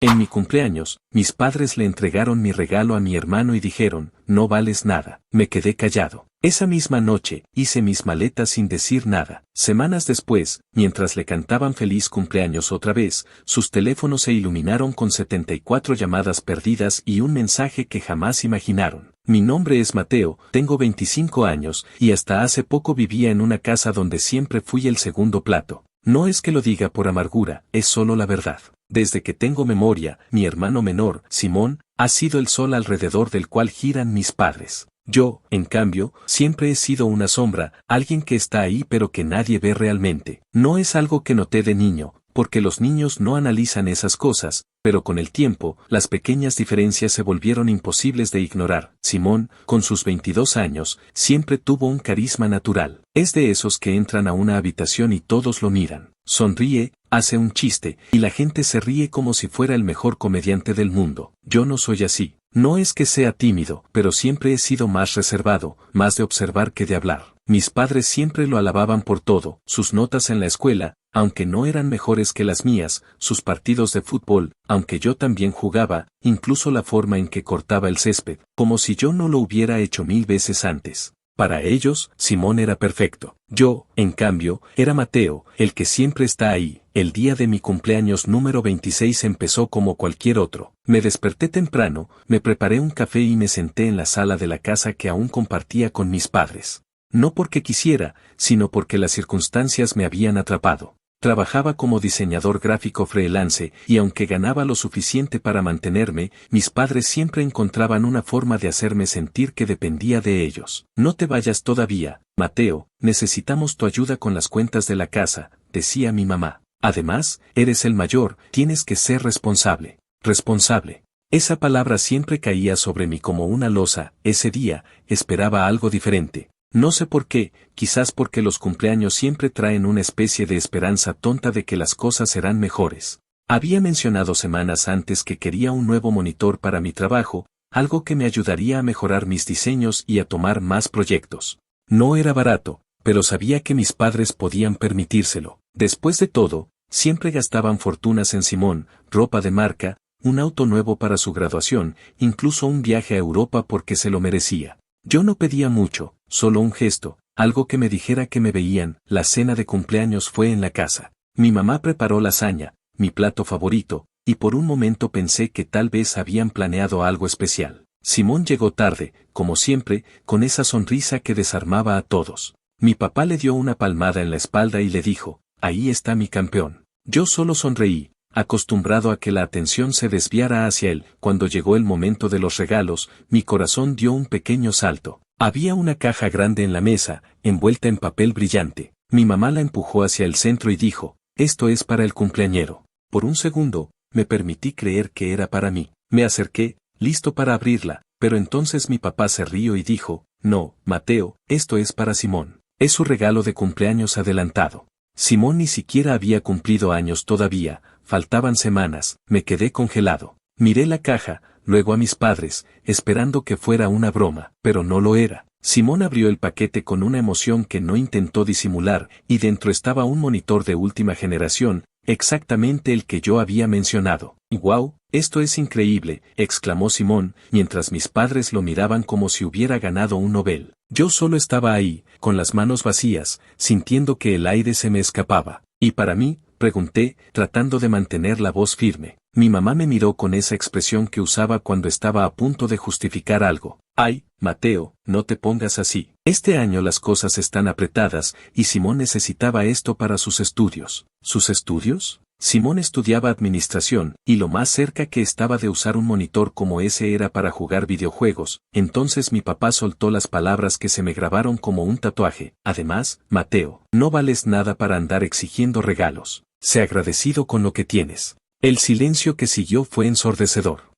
En mi cumpleaños, mis padres le entregaron mi regalo a mi hermano y dijeron, no vales nada. Me quedé callado. Esa misma noche, hice mis maletas sin decir nada. Semanas después, mientras le cantaban feliz cumpleaños otra vez, sus teléfonos se iluminaron con 74 llamadas perdidas y un mensaje que jamás imaginaron. Mi nombre es Mateo, tengo 25 años, y hasta hace poco vivía en una casa donde siempre fui el segundo plato. No es que lo diga por amargura, es solo la verdad. Desde que tengo memoria, mi hermano menor, Simón, ha sido el sol alrededor del cual giran mis padres. Yo, en cambio, siempre he sido una sombra, alguien que está ahí pero que nadie ve realmente. No es algo que noté de niño, porque los niños no analizan esas cosas, pero con el tiempo, las pequeñas diferencias se volvieron imposibles de ignorar. Simón, con sus 22 años, siempre tuvo un carisma natural. Es de esos que entran a una habitación y todos lo miran. Sonríe, hace un chiste, y la gente se ríe como si fuera el mejor comediante del mundo. Yo no soy así. No es que sea tímido, pero siempre he sido más reservado, más de observar que de hablar. Mis padres siempre lo alababan por todo, sus notas en la escuela, aunque no eran mejores que las mías, sus partidos de fútbol, aunque yo también jugaba, incluso la forma en que cortaba el césped, como si yo no lo hubiera hecho 1000 veces antes. Para ellos, Simón era perfecto. Yo, en cambio, era Mateo, el que siempre está ahí. El día de mi cumpleaños número 26 empezó como cualquier otro. Me desperté temprano, me preparé un café y me senté en la sala de la casa que aún compartía con mis padres. No porque quisiera, sino porque las circunstancias me habían atrapado. Trabajaba como diseñador gráfico freelance y aunque ganaba lo suficiente para mantenerme, mis padres siempre encontraban una forma de hacerme sentir que dependía de ellos. No te vayas todavía, Mateo, necesitamos tu ayuda con las cuentas de la casa, decía mi mamá. Además, eres el mayor, tienes que ser responsable. Responsable. Esa palabra siempre caía sobre mí como una losa. Ese día, esperaba algo diferente. No sé por qué, quizás porque los cumpleaños siempre traen una especie de esperanza tonta de que las cosas serán mejores. Había mencionado semanas antes que quería un nuevo monitor para mi trabajo, algo que me ayudaría a mejorar mis diseños y a tomar más proyectos. No era barato, pero sabía que mis padres podían permitírselo. Después de todo, siempre gastaban fortunas en Simón, ropa de marca, un auto nuevo para su graduación, incluso un viaje a Europa porque se lo merecía. Yo no pedía mucho, solo un gesto, algo que me dijera que me veían. La cena de cumpleaños fue en la casa. Mi mamá preparó lasaña, mi plato favorito, y por un momento pensé que tal vez habían planeado algo especial. Simón llegó tarde, como siempre, con esa sonrisa que desarmaba a todos. Mi papá le dio una palmada en la espalda y le dijo, ahí está mi campeón. Yo solo sonreí, acostumbrado a que la atención se desviara hacia él. Cuando llegó el momento de los regalos, mi corazón dio un pequeño salto. Había una caja grande en la mesa, envuelta en papel brillante. Mi mamá la empujó hacia el centro y dijo, esto es para el cumpleañero. Por un segundo, me permití creer que era para mí. Me acerqué, listo para abrirla, pero entonces mi papá se rió y dijo, no, Mateo, esto es para Simón. Es su regalo de cumpleaños adelantado. Simón ni siquiera había cumplido años todavía, faltaban semanas. Me quedé congelado. Miré la caja, luego a mis padres, esperando que fuera una broma, pero no lo era. Simón abrió el paquete con una emoción que no intentó disimular, y dentro estaba un monitor de última generación, exactamente el que yo había mencionado. ¡Guau! Esto es increíble, exclamó Simón, mientras mis padres lo miraban como si hubiera ganado un Nobel. Yo solo estaba ahí, con las manos vacías, sintiendo que el aire se me escapaba. ¿Y para mí? Pregunté, tratando de mantener la voz firme. Mi mamá me miró con esa expresión que usaba cuando estaba a punto de justificar algo. Ay, Mateo, no te pongas así. Este año las cosas están apretadas, y Simón necesitaba esto para sus estudios. ¿Sus estudios? Simón estudiaba administración, y lo más cerca que estaba de usar un monitor como ese era para jugar videojuegos. Entonces mi papá soltó las palabras que se me grabaron como un tatuaje. Además, Mateo, no vales nada para andar exigiendo regalos. Sé agradecido con lo que tienes. El silencio que siguió fue ensordecedor.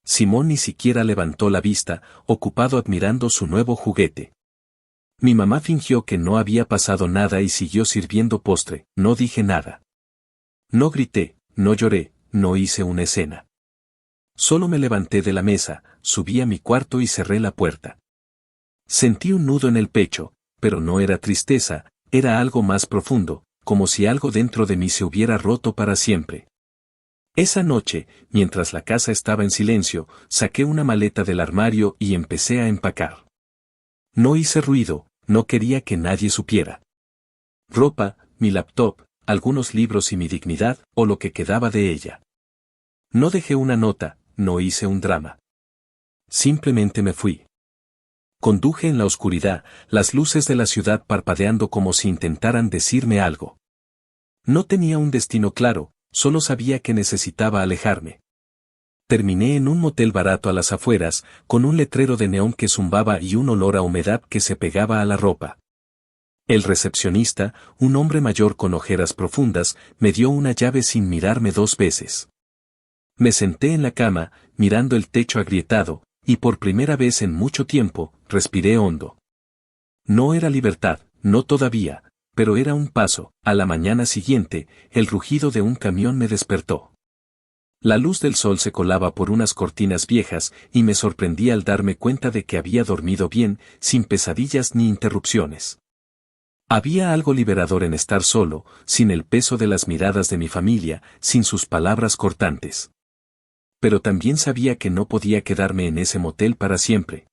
Simón ni siquiera levantó la vista, ocupado admirando su nuevo juguete. Mi mamá fingió que no había pasado nada y siguió sirviendo postre. No dije nada. No grité, no lloré, no hice una escena. Solo me levanté de la mesa, subí a mi cuarto y cerré la puerta. Sentí un nudo en el pecho, pero no era tristeza, era algo más profundo, como si algo dentro de mí se hubiera roto para siempre. Esa noche, mientras la casa estaba en silencio, saqué una maleta del armario y empecé a empacar. No hice ruido, no quería que nadie supiera. Ropa, mi laptop, algunos libros y mi dignidad, o lo que quedaba de ella. No dejé una nota, no hice un drama. Simplemente me fui. Conduje en la oscuridad, las luces de la ciudad parpadeando como si intentaran decirme algo. No tenía un destino claro, solo sabía que necesitaba alejarme. Terminé en un motel barato a las afueras, con un letrero de neón que zumbaba y un olor a humedad que se pegaba a la ropa. El recepcionista, un hombre mayor con ojeras profundas, me dio una llave sin mirarme 2 veces. Me senté en la cama, mirando el techo agrietado, y por primera vez en mucho tiempo, respiré hondo. No era libertad, no todavía, pero era un paso. A la mañana siguiente, el rugido de un camión me despertó. La luz del sol se colaba por unas cortinas viejas y me sorprendí al darme cuenta de que había dormido bien, sin pesadillas ni interrupciones. Había algo liberador en estar solo, sin el peso de las miradas de mi familia, sin sus palabras cortantes. Pero también sabía que no podía quedarme en ese motel para siempre.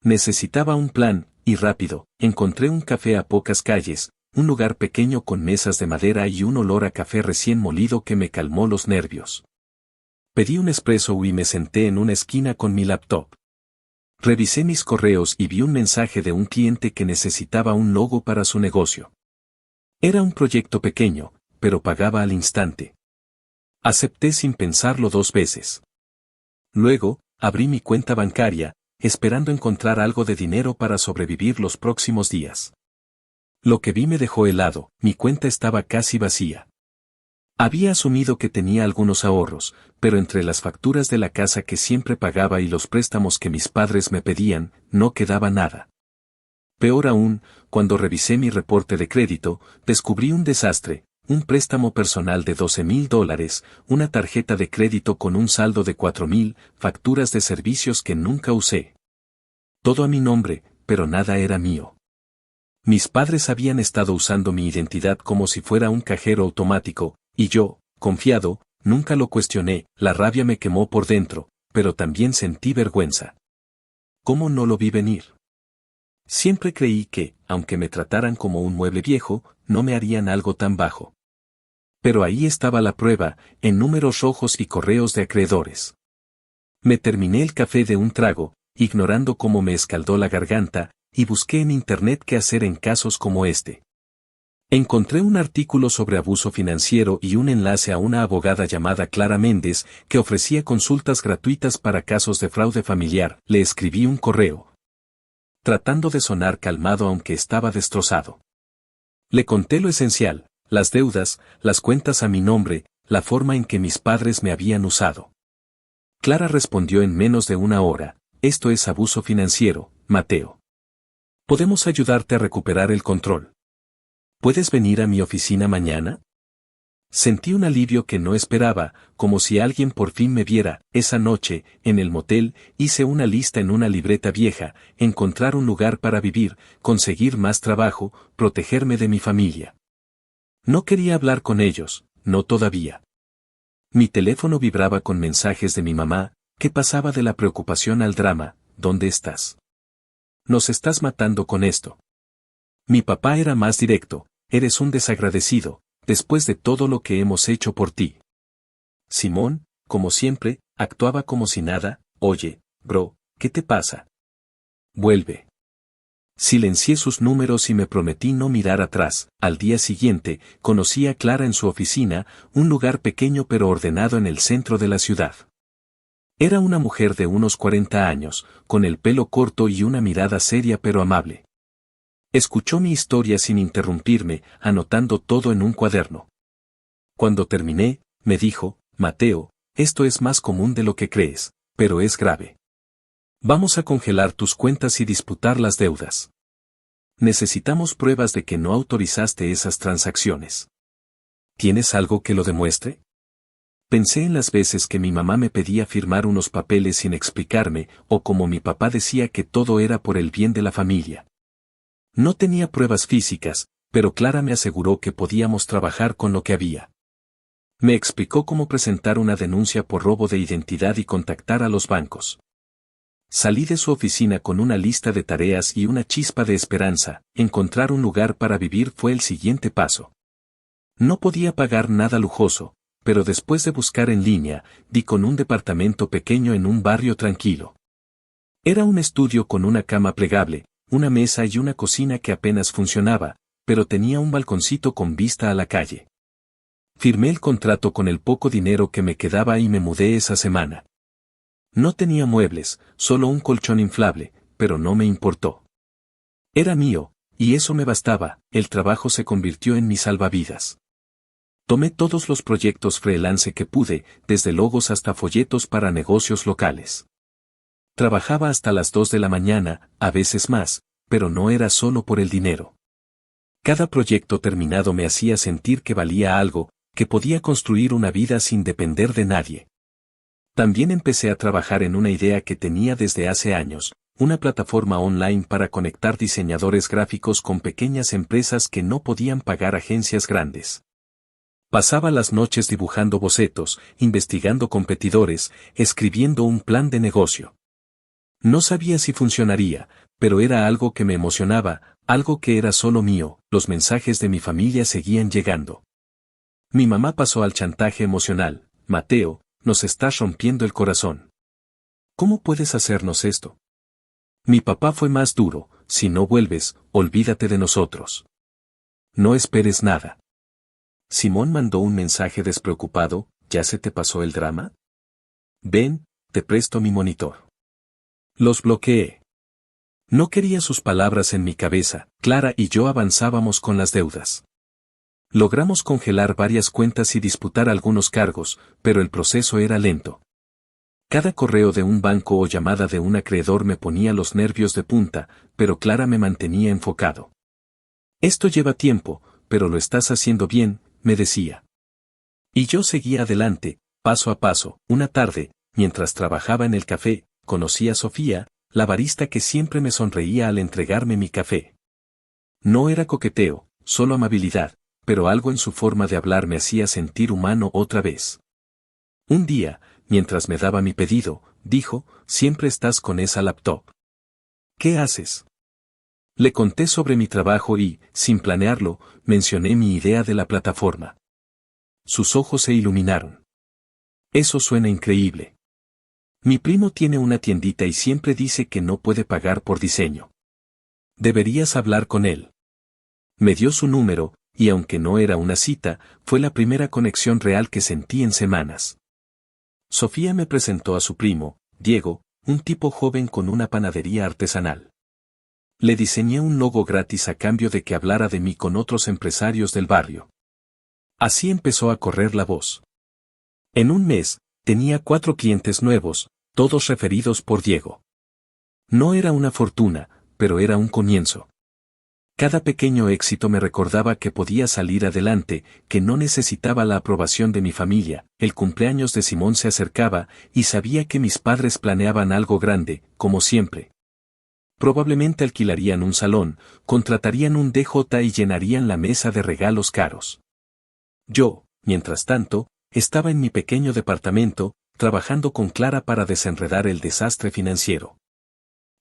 Necesitaba un plan, y rápido. Encontré un café a pocas calles, un lugar pequeño con mesas de madera y un olor a café recién molido que me calmó los nervios. Pedí un espresso y me senté en una esquina con mi laptop. Revisé mis correos y vi un mensaje de un cliente que necesitaba un logo para su negocio. Era un proyecto pequeño, pero pagaba al instante. Acepté sin pensarlo 2 veces. Luego, abrí mi cuenta bancaria, esperando encontrar algo de dinero para sobrevivir los próximos días. Lo que vi me dejó helado, mi cuenta estaba casi vacía. Había asumido que tenía algunos ahorros, pero entre las facturas de la casa que siempre pagaba y los préstamos que mis padres me pedían, no quedaba nada. Peor aún, cuando revisé mi reporte de crédito, descubrí un desastre, un préstamo personal de $12,000, una tarjeta de crédito con un saldo de $4,000, facturas de servicios que nunca usé. Todo a mi nombre, pero nada era mío. Mis padres habían estado usando mi identidad como si fuera un cajero automático, y yo, confiado, nunca lo cuestioné. La rabia me quemó por dentro, pero también sentí vergüenza. ¿Cómo no lo vi venir? Siempre creí que, aunque me trataran como un mueble viejo, no me harían algo tan bajo. Pero ahí estaba la prueba, en números rojos y correos de acreedores. Me terminé el café de un trago, ignorando cómo me escaldó la garganta, y busqué en internet qué hacer en casos como este. Encontré un artículo sobre abuso financiero y un enlace a una abogada llamada Clara Méndez que ofrecía consultas gratuitas para casos de fraude familiar. Le escribí un correo, tratando de sonar calmado aunque estaba destrozado. Le conté lo esencial, las deudas, las cuentas a mi nombre, la forma en que mis padres me habían usado. Clara respondió en menos de 1 hora, esto es abuso financiero, Mateo. Podemos ayudarte a recuperar el control. ¿Puedes venir a mi oficina mañana? Sentí un alivio que no esperaba, como si alguien por fin me viera. Esa noche, en el motel, hice una lista en una libreta vieja, encontrar un lugar para vivir, conseguir más trabajo, protegerme de mi familia. No quería hablar con ellos, no todavía. Mi teléfono vibraba con mensajes de mi mamá, que pasaba de la preocupación al drama. ¿Dónde estás? Nos estás matando con esto. Mi papá era más directo, eres un desagradecido, después de todo lo que hemos hecho por ti. Simón, como siempre, actuaba como si nada. Oye, bro, ¿qué te pasa? Vuelve. Silencié sus números y me prometí no mirar atrás. Al día siguiente, conocí a Clara en su oficina, un lugar pequeño pero ordenado en el centro de la ciudad. Era una mujer de unos 40 años, con el pelo corto y una mirada seria pero amable. Escuchó mi historia sin interrumpirme, anotando todo en un cuaderno. Cuando terminé, me dijo, Mateo, esto es más común de lo que crees, pero es grave. Vamos a congelar tus cuentas y disputar las deudas. Necesitamos pruebas de que no autorizaste esas transacciones. ¿Tienes algo que lo demuestre? Pensé en las veces que mi mamá me pedía firmar unos papeles sin explicarme, o como mi papá decía que todo era por el bien de la familia. No tenía pruebas físicas, pero Clara me aseguró que podíamos trabajar con lo que había. Me explicó cómo presentar una denuncia por robo de identidad y contactar a los bancos. Salí de su oficina con una lista de tareas y una chispa de esperanza. Encontrar un lugar para vivir fue el siguiente paso. No podía pagar nada lujoso, pero después de buscar en línea, di con un departamento pequeño en un barrio tranquilo. Era un estudio con una cama plegable, una mesa y una cocina que apenas funcionaba, pero tenía un balconcito con vista a la calle. Firmé el contrato con el poco dinero que me quedaba y me mudé esa semana. No tenía muebles, solo un colchón inflable, pero no me importó. Era mío, y eso me bastaba. El trabajo se convirtió en mi salvavidas. Tomé todos los proyectos freelance que pude, desde logos hasta folletos para negocios locales. Trabajaba hasta las 2 de la mañana, a veces más, pero no era solo por el dinero. Cada proyecto terminado me hacía sentir que valía algo, que podía construir una vida sin depender de nadie. También empecé a trabajar en una idea que tenía desde hace años, una plataforma online para conectar diseñadores gráficos con pequeñas empresas que no podían pagar agencias grandes. Pasaba las noches dibujando bocetos, investigando competidores, escribiendo un plan de negocio. No sabía si funcionaría, pero era algo que me emocionaba, algo que era solo mío. Los mensajes de mi familia seguían llegando. Mi mamá pasó al chantaje emocional. Mateo, nos estás rompiendo el corazón. ¿Cómo puedes hacernos esto? Mi papá fue más duro. Si no vuelves, olvídate de nosotros. No esperes nada. Simón mandó un mensaje despreocupado. ¿Ya se te pasó el drama? Ven, te presto mi monitor. Los bloqueé. No quería sus palabras en mi cabeza. Clara y yo avanzábamos con las deudas. Logramos congelar varias cuentas y disputar algunos cargos, pero el proceso era lento. Cada correo de un banco o llamada de un acreedor me ponía los nervios de punta, pero Clara me mantenía enfocado. Esto lleva tiempo, pero lo estás haciendo bien, me decía. Y yo seguía adelante, paso a paso. Una tarde, mientras trabajaba en el café, conocí a Sofía, la barista que siempre me sonreía al entregarme mi café. No era coqueteo, solo amabilidad, pero algo en su forma de hablar me hacía sentir humano otra vez. Un día, mientras me daba mi pedido, dijo, siempre estás con esa laptop. ¿Qué haces? Le conté sobre mi trabajo y, sin planearlo, mencioné mi idea de la plataforma. Sus ojos se iluminaron. Eso suena increíble. Mi primo tiene una tiendita y siempre dice que no puede pagar por diseño. Deberías hablar con él. Me dio su número, y aunque no era una cita, fue la primera conexión real que sentí en semanas. Sofía me presentó a su primo, Diego, un tipo joven con una panadería artesanal. Le diseñé un logo gratis a cambio de que hablara de mí con otros empresarios del barrio. Así empezó a correr la voz. En un mes, tenía 4 clientes nuevos, todos referidos por Diego. No era una fortuna, pero era un comienzo. Cada pequeño éxito me recordaba que podía salir adelante, que no necesitaba la aprobación de mi familia. El cumpleaños de Simón se acercaba, y sabía que mis padres planeaban algo grande, como siempre. Probablemente alquilarían un salón, contratarían un DJ y llenarían la mesa de regalos caros. Yo, mientras tanto, estaba en mi pequeño departamento, trabajando con Clara para desenredar el desastre financiero.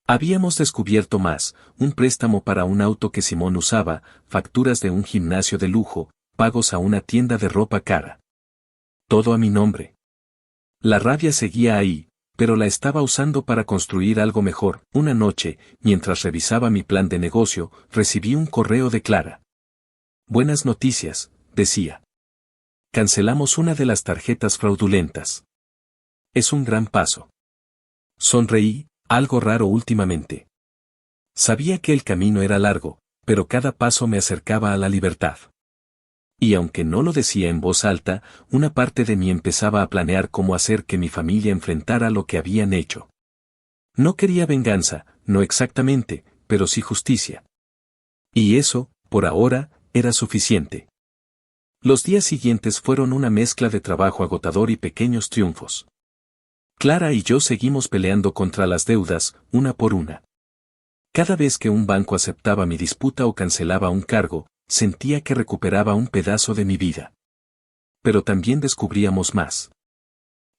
Habíamos descubierto más, un préstamo para un auto que Simón usaba, facturas de un gimnasio de lujo, pagos a una tienda de ropa cara. Todo a mi nombre. La rabia seguía ahí, pero la estaba usando para construir algo mejor. Una noche, mientras revisaba mi plan de negocio, recibí un correo de Clara. Buenas noticias, decía. Cancelamos una de las tarjetas fraudulentas. Es un gran paso. Sonreí, algo raro últimamente. Sabía que el camino era largo, pero cada paso me acercaba a la libertad. Y aunque no lo decía en voz alta, una parte de mí empezaba a planear cómo hacer que mi familia enfrentara lo que habían hecho. No quería venganza, no exactamente, pero sí justicia. Y eso, por ahora, era suficiente. Los días siguientes fueron una mezcla de trabajo agotador y pequeños triunfos. Clara y yo seguimos peleando contra las deudas, una por una. Cada vez que un banco aceptaba mi disputa o cancelaba un cargo, sentía que recuperaba un pedazo de mi vida. pero también descubríamos más.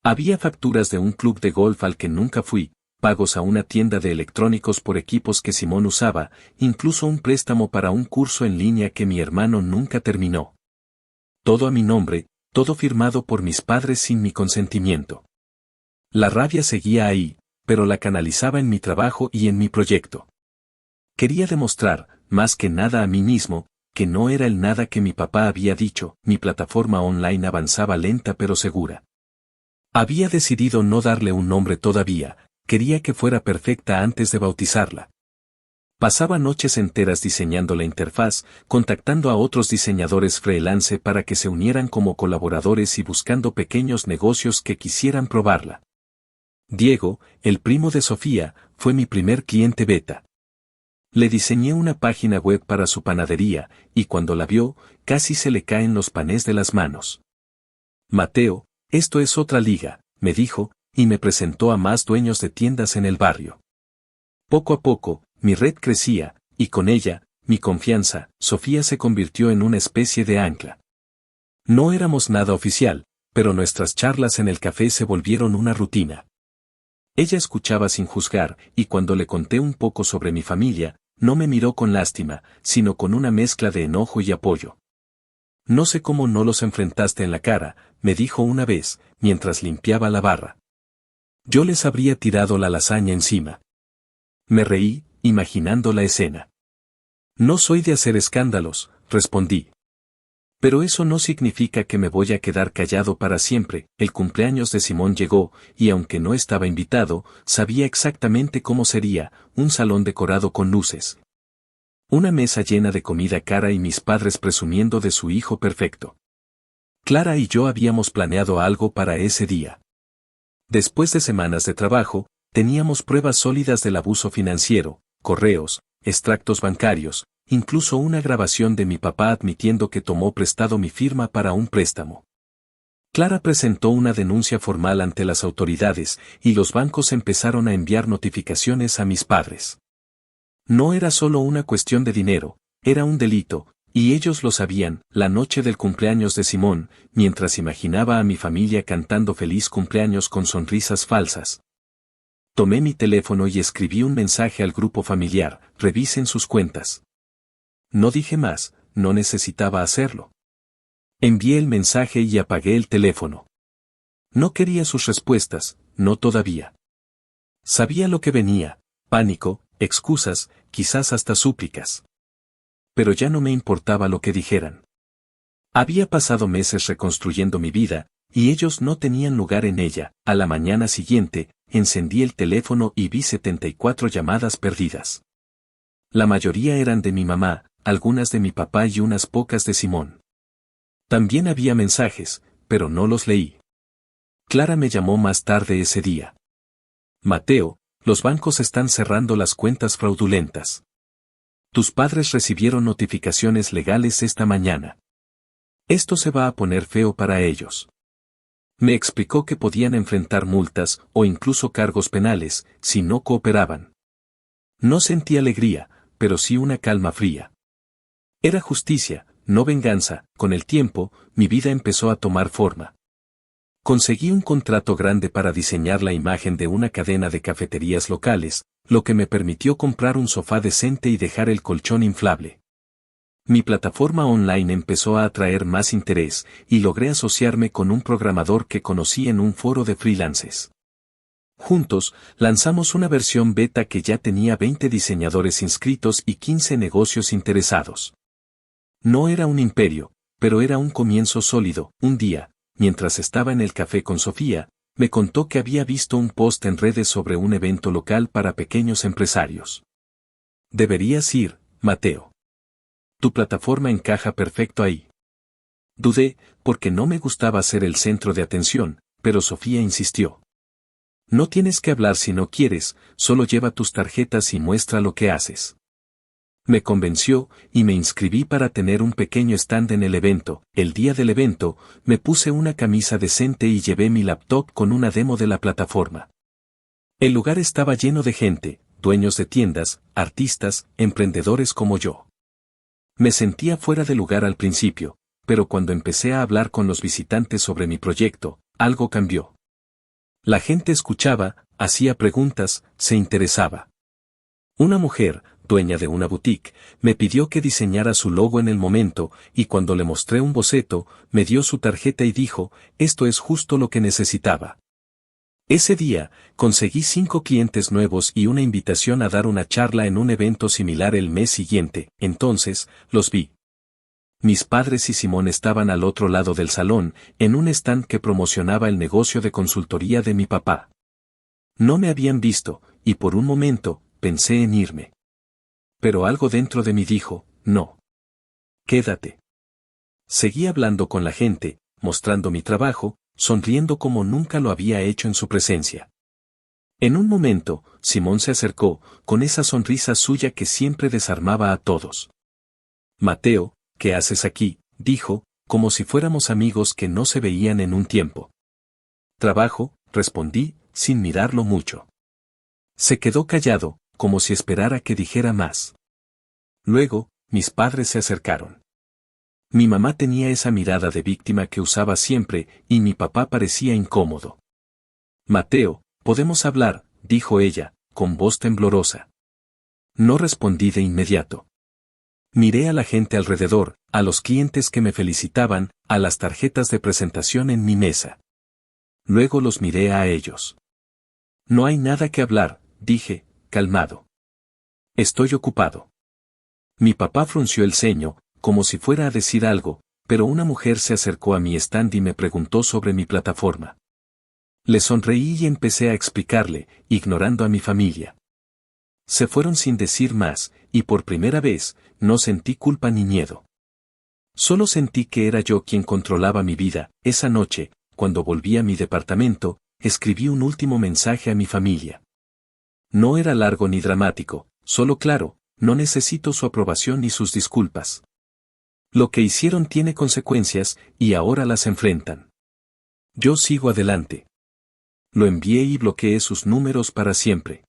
Había facturas de un club de golf al que nunca fui, pagos a una tienda de electrónicos por equipos que Simón usaba, incluso un préstamo para un curso en línea que mi hermano nunca terminó. Todo a mi nombre, todo firmado por mis padres sin mi consentimiento. La rabia seguía ahí, pero la canalizaba en mi trabajo y en mi proyecto. Quería demostrar, más que nada a mí mismo, que no era el nada que mi papá había dicho. Mi plataforma online avanzaba lenta pero segura. Había decidido no darle un nombre todavía, quería que fuera perfecta antes de bautizarla. Pasaba noches enteras diseñando la interfaz, contactando a otros diseñadores freelance para que se unieran como colaboradores y buscando pequeños negocios que quisieran probarla. Diego, el primo de Sofía, fue mi primer cliente beta. Le diseñé una página web para su panadería, y cuando la vio, casi se le caen los panes de las manos. Mateo, esto es otra liga, me dijo, y me presentó a más dueños de tiendas en el barrio. Poco a poco, mi red crecía, y con ella, mi confianza. Sofía se convirtió en una especie de ancla. No éramos nada oficial, pero nuestras charlas en el café se volvieron una rutina. Ella escuchaba sin juzgar, y cuando le conté un poco sobre mi familia, no me miró con lástima, sino con una mezcla de enojo y apoyo. No sé cómo no los enfrentaste en la cara, me dijo una vez, mientras limpiaba la barra. Yo les habría tirado la lasaña encima. Me reí, imaginando la escena. No soy de hacer escándalos, respondí. Pero eso no significa que me voy a quedar callado para siempre. El cumpleaños de Simón llegó, y aunque no estaba invitado, sabía exactamente cómo sería: un salón decorado con luces. Una mesa llena de comida cara y mis padres presumiendo de su hijo perfecto. Clara y yo habíamos planeado algo para ese día. Después de semanas de trabajo, teníamos pruebas sólidas del abuso financiero, correos, extractos bancarios, incluso una grabación de mi papá admitiendo que tomó prestado mi firma para un préstamo. Clara presentó una denuncia formal ante las autoridades, y los bancos empezaron a enviar notificaciones a mis padres. No era solo una cuestión de dinero, era un delito, y ellos lo sabían. La noche del cumpleaños de Simón, mientras imaginaba a mi familia cantando feliz cumpleaños con sonrisas falsas, tomé mi teléfono y escribí un mensaje al grupo familiar: revisen sus cuentas. No dije más, no necesitaba hacerlo. Envié el mensaje y apagué el teléfono. No quería sus respuestas, no todavía. Sabía lo que venía: pánico, excusas, quizás hasta súplicas. Pero ya no me importaba lo que dijeran. Había pasado meses reconstruyendo mi vida, y ellos no tenían lugar en ella. A la mañana siguiente, encendí el teléfono y vi 74 llamadas perdidas. La mayoría eran de mi mamá, algunas de mi papá y unas pocas de Simón. También había mensajes, pero no los leí. Clara me llamó más tarde ese día. Mateo, los bancos están cerrando las cuentas fraudulentas. Tus padres recibieron notificaciones legales esta mañana. Esto se va a poner feo para ellos. Me explicó que podían enfrentar multas o incluso cargos penales si no cooperaban. No sentí alegría, pero sí una calma fría. Era justicia, no venganza. Con el tiempo, mi vida empezó a tomar forma. Conseguí un contrato grande para diseñar la imagen de una cadena de cafeterías locales, lo que me permitió comprar un sofá decente y dejar el colchón inflable. Mi plataforma online empezó a atraer más interés, y logré asociarme con un programador que conocí en un foro de freelances. Juntos, lanzamos una versión beta que ya tenía 20 diseñadores inscritos y 15 negocios interesados. No era un imperio, pero era un comienzo sólido. Un día, mientras estaba en el café con Sofía, me contó que había visto un post en redes sobre un evento local para pequeños empresarios. Deberías ir, Mateo. Tu plataforma encaja perfecto ahí. Dudé, porque no me gustaba ser el centro de atención, pero Sofía insistió. No tienes que hablar si no quieres, solo lleva tus tarjetas y muestra lo que haces. Me convenció, y me inscribí para tener un pequeño stand en el evento. El día del evento, me puse una camisa decente y llevé mi laptop con una demo de la plataforma. El lugar estaba lleno de gente, dueños de tiendas, artistas, emprendedores como yo. Me sentía fuera de lugar al principio, pero cuando empecé a hablar con los visitantes sobre mi proyecto, algo cambió. La gente escuchaba, hacía preguntas, se interesaba. Una mujer, dueña de una boutique, me pidió que diseñara su logo en el momento, y cuando le mostré un boceto, me dio su tarjeta y dijo, esto es justo lo que necesitaba. Ese día, conseguí 5 clientes nuevos y una invitación a dar una charla en un evento similar el mes siguiente, entonces, los vi. Mis padres y Simón estaban al otro lado del salón, en un stand que promocionaba el negocio de consultoría de mi papá. No me habían visto, y por un momento, pensé en irme. Pero algo dentro de mí dijo, no. Quédate. Seguí hablando con la gente, mostrando mi trabajo, sonriendo como nunca lo había hecho en su presencia. En un momento, Simón se acercó, con esa sonrisa suya que siempre desarmaba a todos. Mateo, ¿qué haces aquí?, dijo, como si fuéramos amigos que no se veían en un tiempo. Trabajo, respondí, sin mirarlo mucho. Se quedó callado, como si esperara que dijera más. Luego, mis padres se acercaron. Mi mamá tenía esa mirada de víctima que usaba siempre, y mi papá parecía incómodo. Mateo, ¿podemos hablar?, dijo ella, con voz temblorosa. No respondí de inmediato. Miré a la gente alrededor, a los clientes que me felicitaban, a las tarjetas de presentación en mi mesa. Luego los miré a ellos. No hay nada que hablar, dije, calmado. Estoy ocupado. Mi papá frunció el ceño, como si fuera a decir algo, pero una mujer se acercó a mi stand y me preguntó sobre mi plataforma. Le sonreí y empecé a explicarle, ignorando a mi familia. Se fueron sin decir más, y por primera vez, no sentí culpa ni miedo. Solo sentí que era yo quien controlaba mi vida. Esa noche, cuando volví a mi departamento, escribí un último mensaje a mi familia. No era largo ni dramático, solo claro, no necesito su aprobación ni sus disculpas. Lo que hicieron tiene consecuencias, y ahora las enfrentan. Yo sigo adelante. Lo envié y bloqueé sus números para siempre.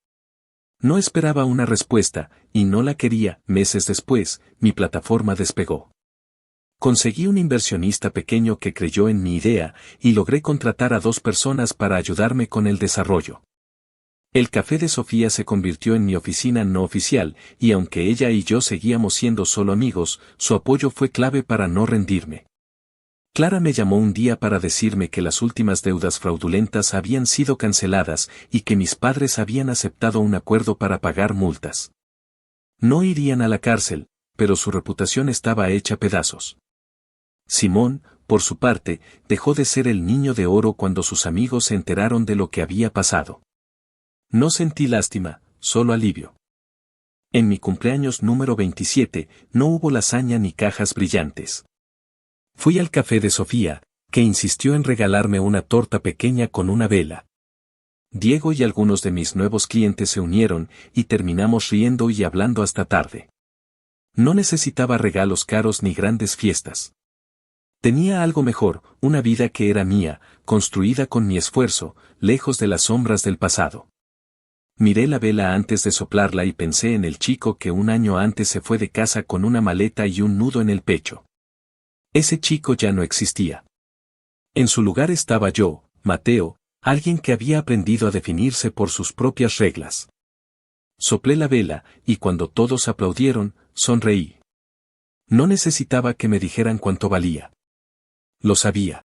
No esperaba una respuesta, y no la quería. Meses después, mi plataforma despegó. Conseguí un inversionista pequeño que creyó en mi idea, y logré contratar a 2 personas para ayudarme con el desarrollo. El café de Sofía se convirtió en mi oficina no oficial, y aunque ella y yo seguíamos siendo solo amigos, su apoyo fue clave para no rendirme. Clara me llamó un día para decirme que las últimas deudas fraudulentas habían sido canceladas y que mis padres habían aceptado un acuerdo para pagar multas. No irían a la cárcel, pero su reputación estaba hecha pedazos. Simón, por su parte, dejó de ser el niño de oro cuando sus amigos se enteraron de lo que había pasado. No sentí lástima, solo alivio. En mi cumpleaños número 27, no hubo lasaña ni cajas brillantes. Fui al café de Sofía, que insistió en regalarme una torta pequeña con una vela. Diego y algunos de mis nuevos clientes se unieron, y terminamos riendo y hablando hasta tarde. No necesitaba regalos caros ni grandes fiestas. Tenía algo mejor, una vida que era mía, construida con mi esfuerzo, lejos de las sombras del pasado. Miré la vela antes de soplarla y pensé en el chico que un año antes se fue de casa con una maleta y un nudo en el pecho. Ese chico ya no existía. En su lugar estaba yo, Mateo, alguien que había aprendido a definirse por sus propias reglas. Soplé la vela, y cuando todos aplaudieron, sonreí. No necesitaba que me dijeran cuánto valía. Lo sabía.